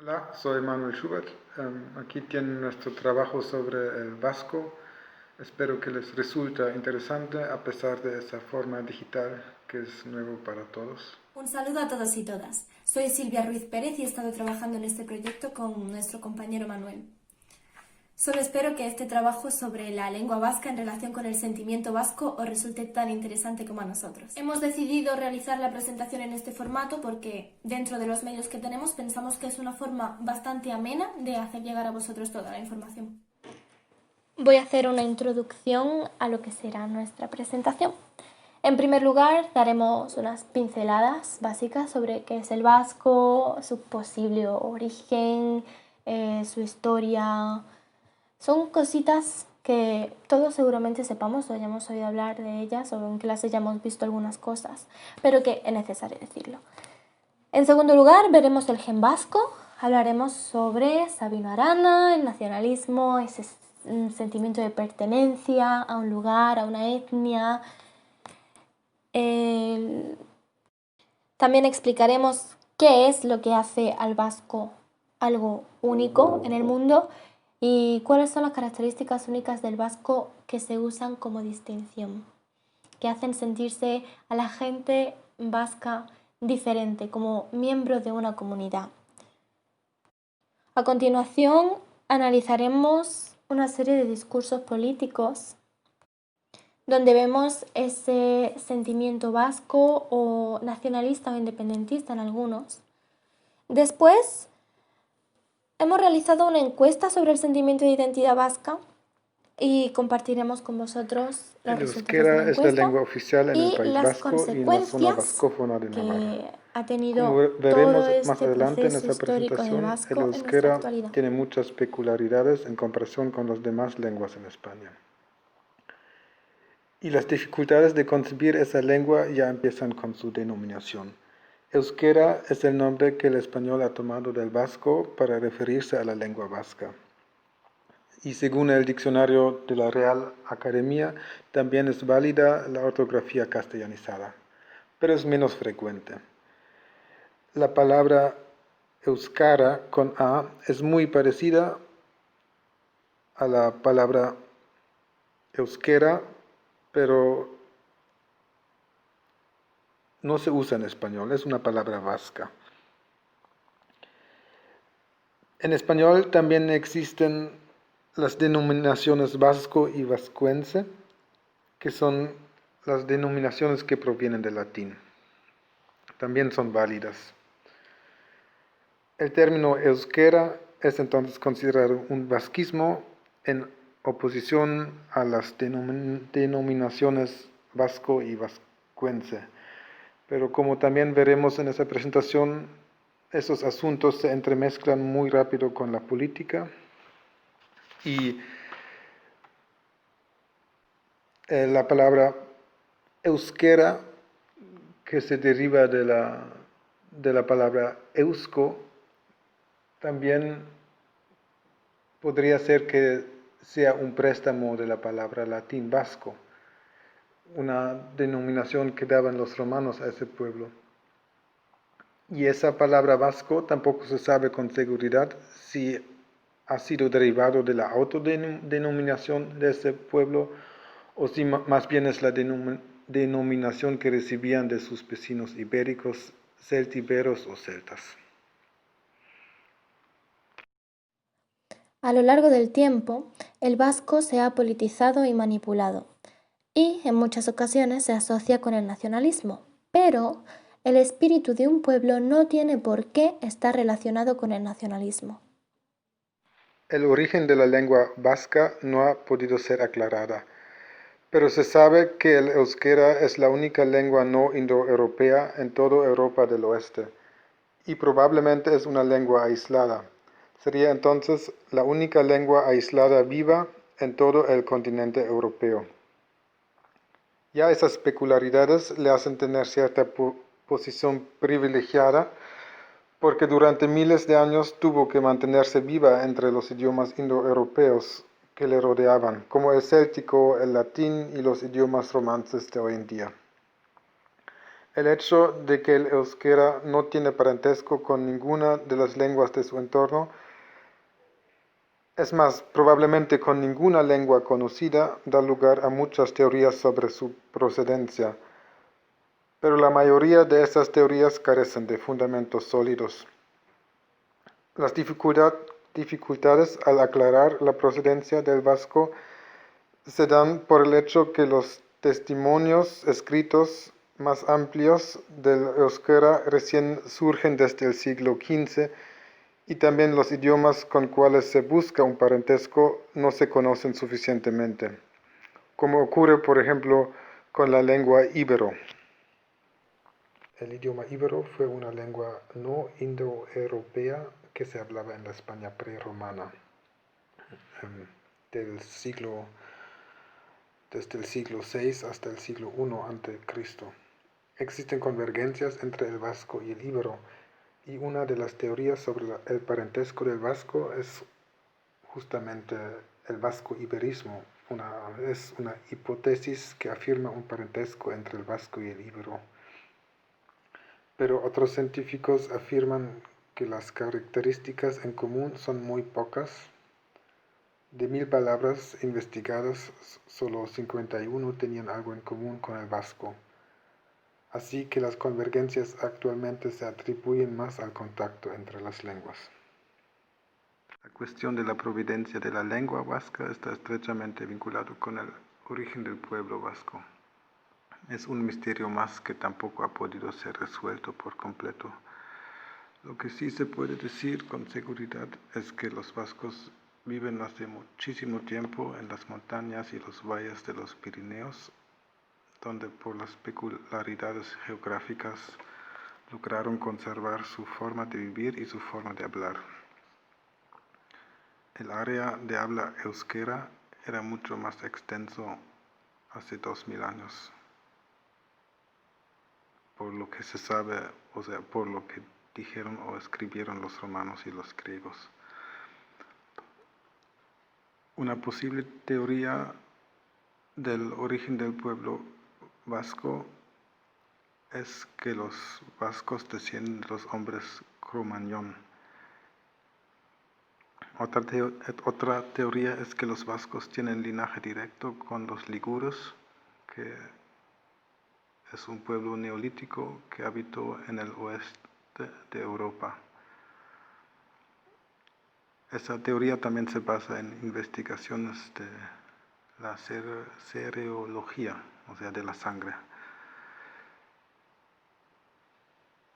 Hola, soy Manuel Schubert. Aquí tienen nuestro trabajo sobre el vasco. Espero que les resulte interesante a pesar de esa forma digital que es nuevo para todos. Un saludo a todos y todas. Soy Silvia Ruiz Pérez y he estado trabajando en este proyecto con nuestro compañero Manuel. Solo espero que este trabajo sobre la lengua vasca en relación con el sentimiento vasco os resulte tan interesante como a nosotros. Hemos decidido realizar la presentación en este formato porque dentro de los medios que tenemos pensamos que es una forma bastante amena de hacer llegar a vosotros toda la información. Voy a hacer una introducción a lo que será nuestra presentación. En primer lugar, daremos unas pinceladas básicas sobre qué es el vasco, su posible origen, su historia. Son cositas que todos seguramente sepamos o hayamos oído hablar de ellas o en clase ya hemos visto algunas cosas, pero que es necesario decirlo. En segundo lugar, veremos el gen vasco. Hablaremos sobre Sabino Arana, el nacionalismo, ese sentimiento de pertenencia a un lugar, a una etnia. También explicaremos qué es lo que hace al vasco algo único en el mundo y cuáles son las características únicas del vasco que se usan como distinción, que hacen sentirse a la gente vasca diferente, como miembro de una comunidad. A continuación, analizaremos una serie de discursos políticos donde vemos ese sentimiento vasco o nacionalista o independentista en algunos. Después, hemos realizado una encuesta sobre el sentimiento de identidad vasca y compartiremos con vosotros los El resultados de la euskera es la encuesta lengua oficial en el y País las Vasco y en la zona consecuencias vascófona de Navarra. que ha Como tenido todo veremos más este adelante en proceso esta histórico del presentación, el vasco en nuestra euskera actualidad. tiene muchas peculiaridades en comparación con las demás lenguas en España. Y las dificultades de concebir esa lengua ya empiezan con su denominación. Euskera es el nombre que el español ha tomado del vasco para referirse a la lengua vasca. Y según el diccionario de la Real Academia, también es válida la ortografía castellanizada, pero es menos frecuente. La palabra euskara con A es muy parecida a la palabra euskera, pero no se usa en español, es una palabra vasca. En español también existen las denominaciones vasco y vascuence, que son las denominaciones que provienen del latín. También son válidas. El término euskera es entonces considerado un vasquismo en oposición a las denominaciones vasco y vascuence. Pero como también veremos en esa presentación, esos asuntos se entremezclan muy rápido con la política y la palabra euskera, que se deriva de la palabra eusko, también podría ser que sea un préstamo de la palabra latín vasco, una denominación que daban los romanos a ese pueblo. Y esa palabra vasco tampoco se sabe con seguridad si ha sido derivado de la autodenominación de ese pueblo o si más bien es la denominación que recibían de sus vecinos ibéricos, celtíberos o celtas. A lo largo del tiempo, el vasco se ha politizado y manipulado, y en muchas ocasiones se asocia con el nacionalismo, pero el espíritu de un pueblo no tiene por qué estar relacionado con el nacionalismo. El origen de la lengua vasca no ha podido ser aclarada, pero se sabe que el euskera es la única lengua no indoeuropea en toda Europa del Oeste, y probablemente es una lengua aislada. Sería entonces la única lengua aislada viva en todo el continente europeo. Ya esas peculiaridades le hacen tener cierta posición privilegiada porque durante miles de años tuvo que mantenerse viva entre los idiomas indoeuropeos que le rodeaban, como el céltico, el latín y los idiomas romances de hoy en día. El hecho de que el euskera no tiene parentesco con ninguna de las lenguas de su entorno, es más, probablemente con ninguna lengua conocida, da lugar a muchas teorías sobre su procedencia, pero la mayoría de esas teorías carecen de fundamentos sólidos. Las dificultades al aclarar la procedencia del vasco se dan por el hecho que los testimonios escritos más amplios del euskera recién surgen desde el siglo XV y también los idiomas con cuales se busca un parentesco no se conocen suficientemente, como ocurre por ejemplo con la lengua íbero. El idioma íbero fue una lengua no indoeuropea que se hablaba en la España prerromana desde el siglo VI hasta el siglo I a.C. Existen convergencias entre el vasco y el íbero, y una de las teorías sobre el parentesco del vasco es justamente el vasco-iberismo. Es una hipótesis que afirma un parentesco entre el vasco y el íbero. Pero otros científicos afirman que las características en común son muy pocas. De 1000 palabras investigadas, solo 51 tenían algo en común con el vasco. Así que las convergencias actualmente se atribuyen más al contacto entre las lenguas. La cuestión de la providencia de la lengua vasca está estrechamente vinculada con el origen del pueblo vasco. Es un misterio más que tampoco ha podido ser resuelto por completo. Lo que sí se puede decir con seguridad es que los vascos viven hace muchísimo tiempo en las montañas y los valles de los Pirineos, donde por las peculiaridades geográficas lograron conservar su forma de vivir y su forma de hablar. El área de habla euskera era mucho más extenso hace 2000 años, por lo que se sabe, o sea, por lo que dijeron o escribieron los romanos y los griegos. Una posible teoría del origen del pueblo vasco es que los vascos descienden de los hombres Cro-Magnon. Otra teoría es que los vascos tienen linaje directo con los ligures, que es un pueblo neolítico que habitó en el oeste de Europa. Esa teoría también se basa en investigaciones de la serología, o sea, de la sangre.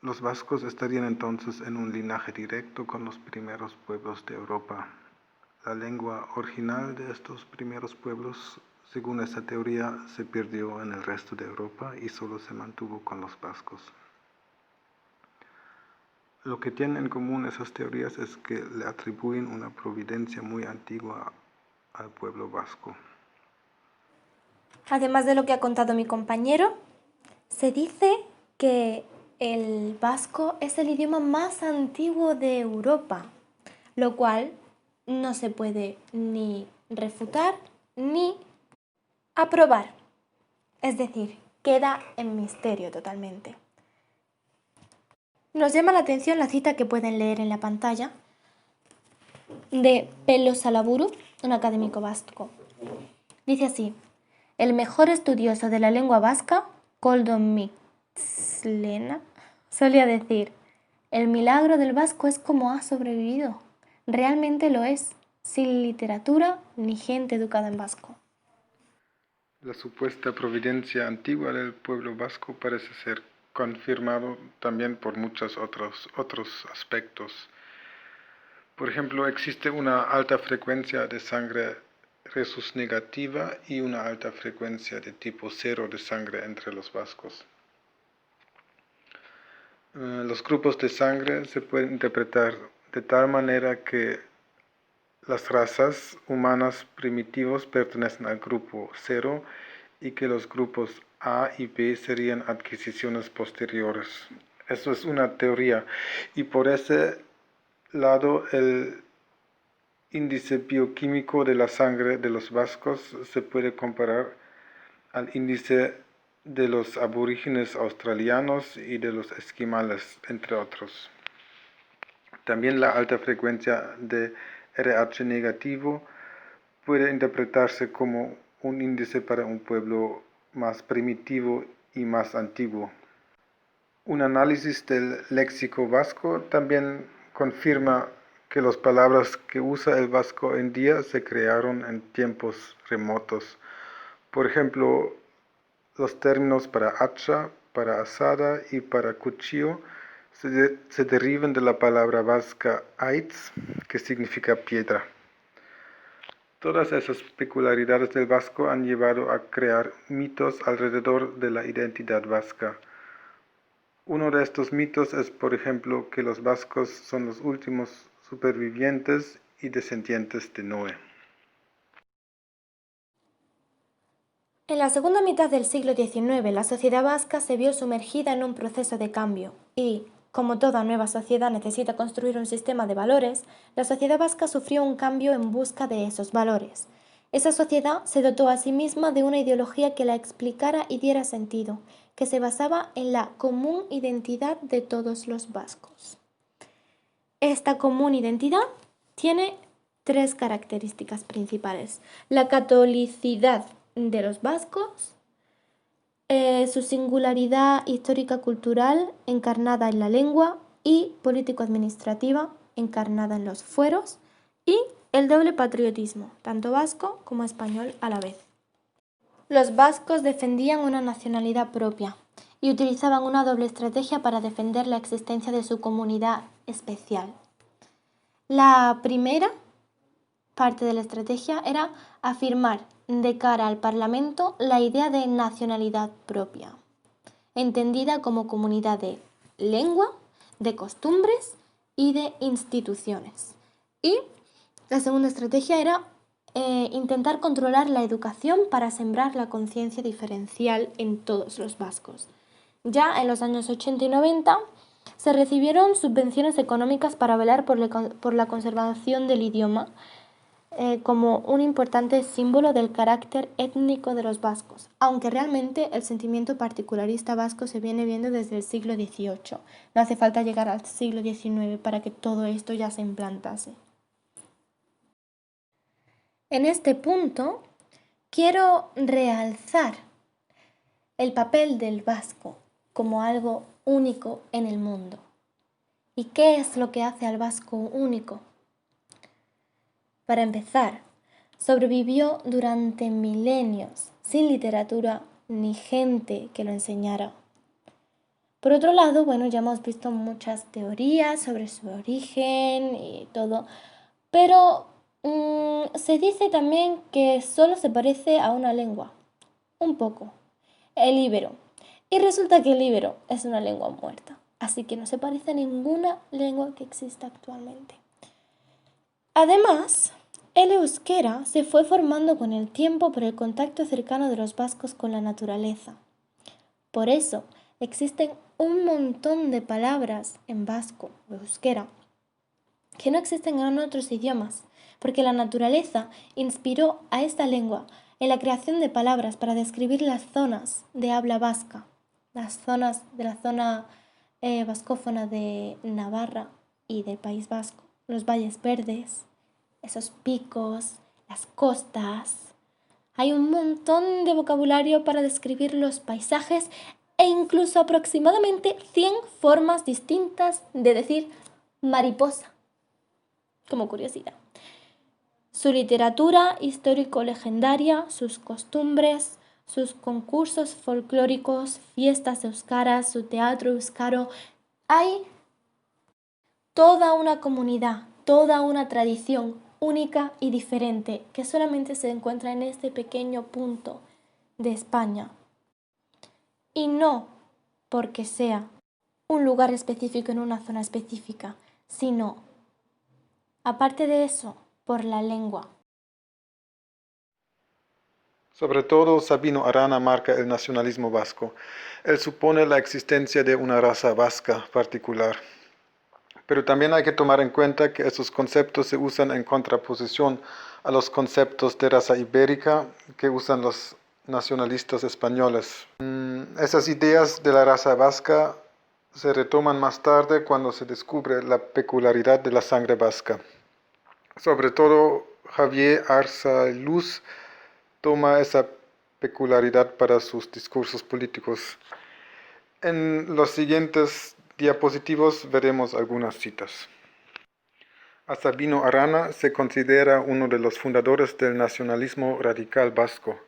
Los vascos estarían entonces en un linaje directo con los primeros pueblos de Europa. La lengua original de estos primeros pueblos, según esta teoría, se perdió en el resto de Europa y solo se mantuvo con los vascos. Lo que tienen en común esas teorías es que le atribuyen una providencia muy antigua al pueblo vasco. Además de lo que ha contado mi compañero, se dice que el vasco es el idioma más antiguo de Europa, lo cual no se puede ni refutar ni aprobar. Es decir, queda en misterio totalmente. Nos llama la atención la cita que pueden leer en la pantalla de Pello Salaburu, un académico vasco. Dice así: el mejor estudioso de la lengua vasca, Koldo Mixlena, solía decir: el milagro del vasco es cómo ha sobrevivido. Realmente lo es, sin literatura ni gente educada en vasco. La supuesta providencia antigua del pueblo vasco parece ser confirmado también por muchos otros aspectos. Por ejemplo, existe una alta frecuencia de sangre rhesus negativa y una alta frecuencia de tipo 0 de sangre entre los vascos. Los grupos de sangre se pueden interpretar de tal manera que las razas humanas primitivos pertenecen al grupo 0 y que los grupos A y B serían adquisiciones posteriores. Eso es una teoría, y por ese lado el índice bioquímico de la sangre de los vascos se puede comparar al índice de los aborígenes australianos y de los esquimales, entre otros. También la alta frecuencia de RH negativo puede interpretarse como un índice para un pueblo más primitivo y más antiguo. Un análisis del léxico vasco también confirma que las palabras que usa el vasco hoy en día se crearon en tiempos remotos. Por ejemplo, los términos para hacha, para asada y para cuchillo se derivan de la palabra vasca aitz, que significa piedra. Todas esas peculiaridades del vasco han llevado a crear mitos alrededor de la identidad vasca. Uno de estos mitos es, por ejemplo, que los vascos son los últimos supervivientes y descendientes de Noé. En la segunda mitad del siglo XIX, la sociedad vasca se vio sumergida en un proceso de cambio y, como toda nueva sociedad necesita construir un sistema de valores, la sociedad vasca sufrió un cambio en busca de esos valores. Esa sociedad se dotó a sí misma de una ideología que la explicara y diera sentido, que se basaba en la común identidad de todos los vascos. Esta común identidad tiene tres características principales: la catolicidad de los vascos, su singularidad histórica-cultural encarnada en la lengua y político-administrativa encarnada en los fueros, y el doble patriotismo, tanto vasco como español a la vez. Los vascos defendían una nacionalidad propia y utilizaban una doble estrategia para defender la existencia de su comunidad especial. La primera parte de la estrategia era afirmar de cara al Parlamento la idea de nacionalidad propia, entendida como comunidad de lengua, de costumbres y de instituciones. Y la segunda estrategia era intentar controlar la educación para sembrar la conciencia diferencial en todos los vascos. Ya en los años 80 y 90 se recibieron subvenciones económicas para velar por la conservación del idioma, como un importante símbolo del carácter étnico de los vascos, aunque realmente el sentimiento particularista vasco se viene viendo desde el siglo XVIII. No hace falta llegar al siglo XIX para que todo esto ya se implantase. En este punto quiero realzar el papel del vasco como algo único en el mundo. ¿Y qué es lo que hace al vasco único? Para empezar, sobrevivió durante milenios sin literatura ni gente que lo enseñara. Por otro lado, ya hemos visto muchas teorías sobre su origen y todo, pero se dice también que solo se parece a una lengua, un poco, el íbero. Y resulta que el íbero es una lengua muerta, así que no se parece a ninguna lengua que exista actualmente. Además, el euskera se fue formando con el tiempo por el contacto cercano de los vascos con la naturaleza. Por eso existen un montón de palabras en vasco o euskera que no existen en otros idiomas, porque la naturaleza inspiró a esta lengua en la creación de palabras para describir las zonas de habla vasca, las zonas de la zona vascófona de Navarra y del País Vasco, los valles verdes, esos picos, las costas. Hay un montón de vocabulario para describir los paisajes e incluso aproximadamente 100 formas distintas de decir mariposa, como curiosidad. Su literatura histórico-legendaria, sus costumbres, sus concursos folclóricos, fiestas euskaras, su teatro euskaro. Hay toda una comunidad, toda una tradición única y diferente que solamente se encuentra en este pequeño punto de España. Y no porque sea un lugar específico en una zona específica, sino, aparte de eso, por la lengua. Sobre todo, Sabino Arana marca el nacionalismo vasco. Él supone la existencia de una raza vasca particular. Pero también hay que tomar en cuenta que esos conceptos se usan en contraposición a los conceptos de raza ibérica que usan los nacionalistas españoles. Esas ideas de la raza vasca se retoman más tarde cuando se descubre la peculiaridad de la sangre vasca. Sobre todo Javier Arzalluz toma esa peculiaridad para sus discursos políticos. En los siguientes diapositivos veremos algunas citas. A Sabino Arana se considera uno de los fundadores del nacionalismo radical vasco.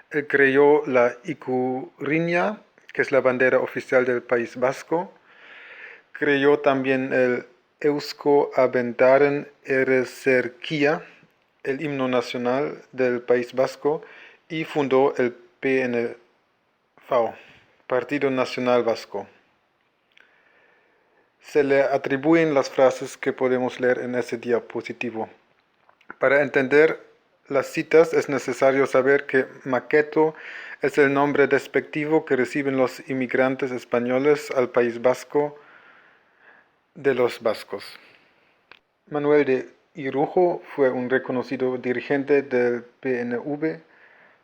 Él creó la ikurriña, que es la bandera oficial del País Vasco. Creó también el Eusko Abentzaren Ereserkia, el himno nacional del País Vasco, y fundó el PNV, Partido Nacional Vasco. Se le atribuyen las frases que podemos leer en ese diapositivo. Para entender las citas es necesario saber que Maqueto es el nombre despectivo que reciben los inmigrantes españoles al País Vasco de los vascos. Manuel de Irujo fue un reconocido dirigente del PNV,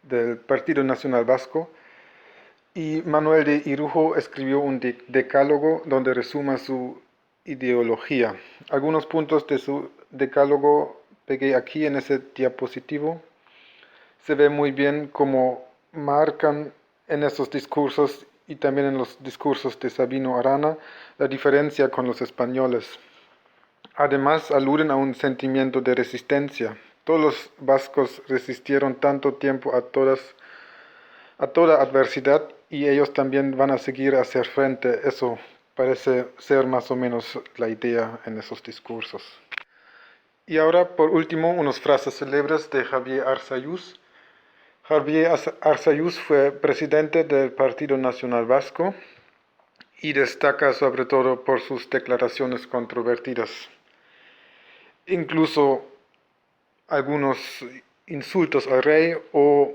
del Partido Nacional Vasco, y Manuel de Irujo escribió un decálogo donde resuma su ideología. Algunos puntos de su decálogo pegué aquí en ese diapositivo. Se ve muy bien cómo marcan en esos discursos y también en los discursos de Sabino Arana la diferencia con los españoles. Además, aluden a un sentimiento de resistencia. Todos los vascos resistieron tanto tiempo a toda adversidad y ellos también van a seguir a hacer frente. Eso parece ser más o menos la idea en esos discursos. Y ahora, por último, unas frases célebres de Javier Arzalluz. Javier Arzalluz fue presidente del Partido Nacional Vasco y destaca sobre todo por sus declaraciones controvertidas. Incluso algunos insultos al rey o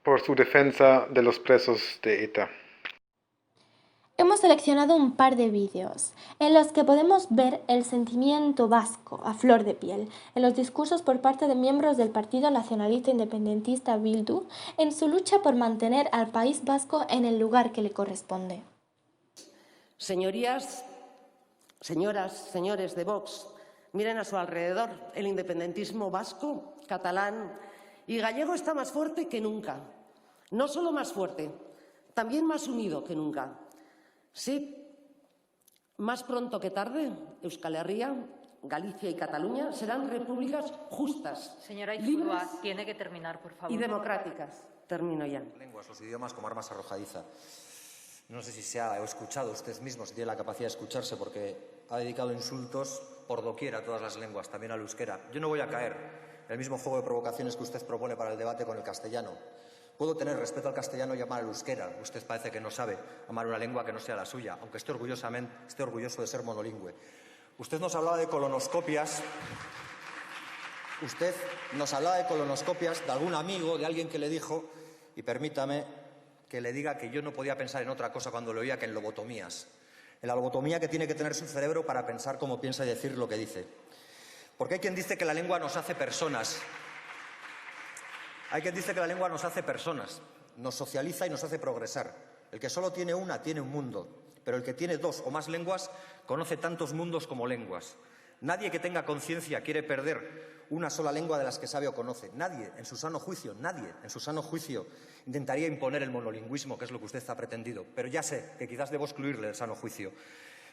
por su defensa de los presos de ETA. Hemos seleccionado un par de vídeos en los que podemos ver el sentimiento vasco a flor de piel en los discursos por parte de miembros del Partido Nacionalista Independentista Bildu en su lucha por mantener al País Vasco en el lugar que le corresponde. Señorías, señoras, señores de Vox, miren a su alrededor. El independentismo vasco, catalán y gallego está más fuerte que nunca. No solo más fuerte, también más unido que nunca. Sí, más pronto que tarde, Euskal Herria, Galicia y Cataluña serán repúblicas justas, Señora libres Ipurua, tiene que terminar, por favor. y democráticas. Termino ya. Lenguas, los idiomas como armas arrojadiza. No sé si se ha escuchado usted mismo, si tiene la capacidad de escucharse, porque ha dedicado insultos por doquier a todas las lenguas, también al euskera. Yo no voy a caer en el mismo juego de provocaciones que usted propone para el debate con el castellano. Puedo tener respeto al castellano y amar al euskera. Usted parece que no sabe amar una lengua que no sea la suya, aunque esté orgulloso de ser monolingüe. Usted nos hablaba de colonoscopias. Usted nos hablaba de colonoscopias de algún amigo, de alguien que le dijo, y permítame que le diga que yo no podía pensar en otra cosa cuando lo oía que en lobotomías. En la lobotomía que tiene que tener su cerebro para pensar cómo piensa y decir lo que dice. Porque hay quien dice que la lengua nos hace personas. Hay quien dice que la lengua nos hace personas, nos socializa y nos hace progresar. El que solo tiene una tiene un mundo, pero el que tiene dos o más lenguas conoce tantos mundos como lenguas. Nadie que tenga conciencia quiere perder una sola lengua de las que sabe o conoce. Nadie, en su sano juicio, intentaría imponer el monolingüismo, que es lo que usted ha pretendido. Pero ya sé que quizás debo excluirle el sano juicio.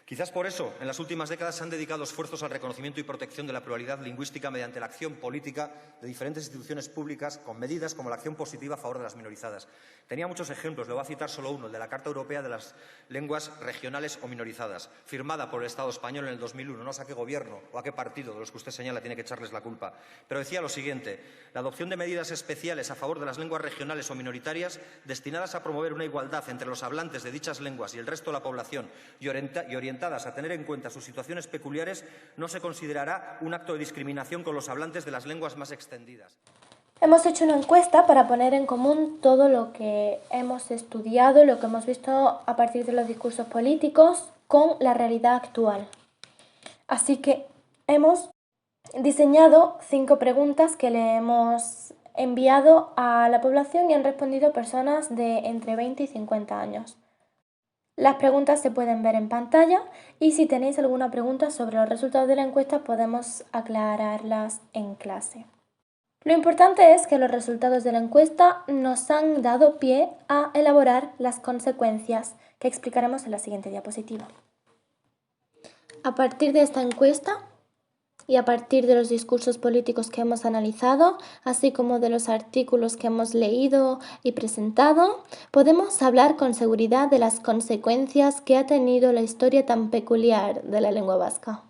Quizás por eso, en las últimas décadas se han dedicado esfuerzos al reconocimiento y protección de la pluralidad lingüística mediante la acción política de diferentes instituciones públicas con medidas como la acción positiva a favor de las minorizadas. Tenía muchos ejemplos, le voy a citar solo uno, el de la Carta Europea de las Lenguas Regionales o Minorizadas, firmada por el Estado español en el 2001. No sé a qué gobierno o a qué partido de los que usted señala tiene que echarles la culpa. Pero decía lo siguiente: la adopción de medidas especiales a favor de las lenguas regionales o minoritarias destinadas a promover una igualdad entre los hablantes de dichas lenguas y el resto de la población y orientadas a tener en cuenta sus situaciones peculiares no se considerará un acto de discriminación con los hablantes de las lenguas más extendidas. Hemos hecho una encuesta para poner en común todo lo que hemos estudiado, lo que hemos visto a partir de los discursos políticos con la realidad actual. Así que hemos diseñado 5 preguntas que le hemos enviado a la población y han respondido personas de entre 20 y 50 años. Las preguntas se pueden ver en pantalla y si tenéis alguna pregunta sobre los resultados de la encuesta podemos aclararlas en clase. Lo importante es que los resultados de la encuesta nos han dado pie a elaborar las consecuencias que explicaremos en la siguiente diapositiva. A partir de esta encuesta y a partir de los discursos políticos que hemos analizado, así como de los artículos que hemos leído y presentado, podemos hablar con seguridad de las consecuencias que ha tenido la historia tan peculiar de la lengua vasca.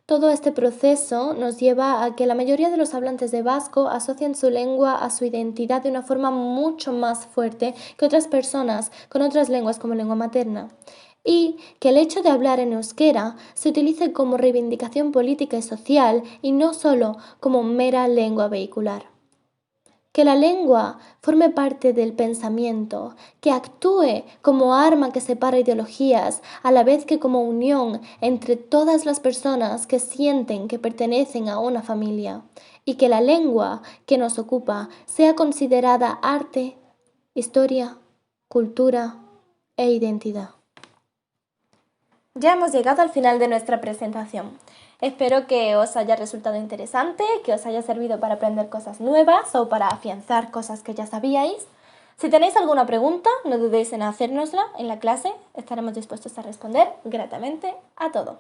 Todo este proceso nos lleva a que la mayoría de los hablantes de vasco asocian su lengua a su identidad de una forma mucho más fuerte que otras personas con otras lenguas como lengua materna. Y que el hecho de hablar en euskera se utilice como reivindicación política y social y no solo como mera lengua vehicular. Que la lengua forme parte del pensamiento, que actúe como arma que separa ideologías, a la vez que como unión entre todas las personas que sienten que pertenecen a una familia, y que la lengua que nos ocupa sea considerada arte, historia, cultura e identidad. Ya hemos llegado al final de nuestra presentación. Espero que os haya resultado interesante, que os haya servido para aprender cosas nuevas o para afianzar cosas que ya sabíais. Si tenéis alguna pregunta, no dudéis en hacérnosla en la clase. Estaremos dispuestos a responder gratamente a todo.